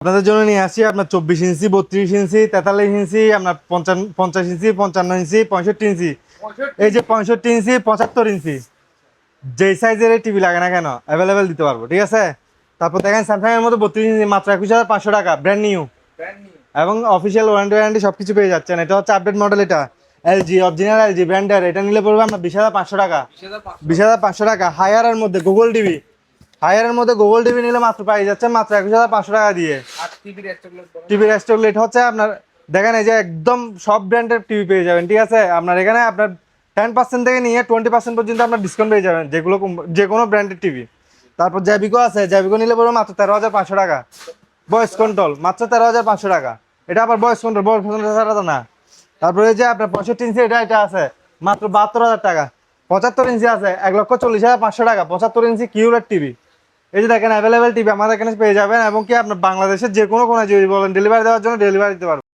আপনাদের জন্য নিয়ে আসি আপনার 24 ইঞ্চি, 32 ইঞ্চি, 43 ইঞ্চি, আপনার 50 ইঞ্চি, 55 ইঞ্চি, 65 ইঞ্চি। এই যে 65 ইঞ্চি, 75 ইঞ্চি, যেই সাইজের টিভি লাগে না কেন অ্যাভেলেবেল দিতে পারবো, ঠিক আছে। তারপর দেখেন স্যামসাং এর মধ্যে 32 ইঞ্চি মাত্র 21,500 টাকা, ব্র্যান্ড নিউ এবং অফিসিয়াল ওয়ারেন্টি সবকিছু পেয়ে যাচ্ছেন। এটা হচ্ছে আপডেট মডেল। এটা এলজি, অরিজিনাল এলজি ব্র্যান্ডের। এটা নিলে পড়বে আপনার 20,500 টাকা। 20,500 টাকা। হায়ারের মধ্যে গুগল টিভি, হায়ারের মধ্যে গুগল টিভি নিলে মাত্র পাই যাচ্ছে মাত্র 21,500 টাকা দিয়ে। টিভির স্টক রেট হচ্ছে আপনার, দেখেন এই যে একদম সব ব্র্যান্ডের টিভি পেয়ে যাবেন, ঠিক আছে। আপনার এখানে আপনার 10% থেকে নিয়ে 20% পর্যন্ত আপনার ডিসকাউন্ট পেয়ে যাবেন যে কোনো ব্র্যান্ডের টিভি। তারপর জ্যাবিকো আছে, জ্যাবিকো নিলে পড়বে মাত্র 13,500 টাকা। ভয়েস কন্ট্রোল মাত্র 13,500 টাকা। এটা আবার ভয়েস কন্ট্রোল ছাড়া তো না। তারপরে এই যে আপনার 65 ইঞ্চি, এটা আছে মাত্র 72,000 টাকা। 75 ইঞ্চি আছে 1,40,500 টাকা। 75 ইঞ্চি কিউলেট টিভি। এই যে দেখেন অ্যাভেলেবেল টিভি আমাদের এখানে পেয়ে যাবেন, এবং কি আপনার বাংলাদেশের যে কোনো কোনায় যদি বলেন ডেলিভারি দেওয়ার জন্য ডেলিভারি দিতে পারবেন।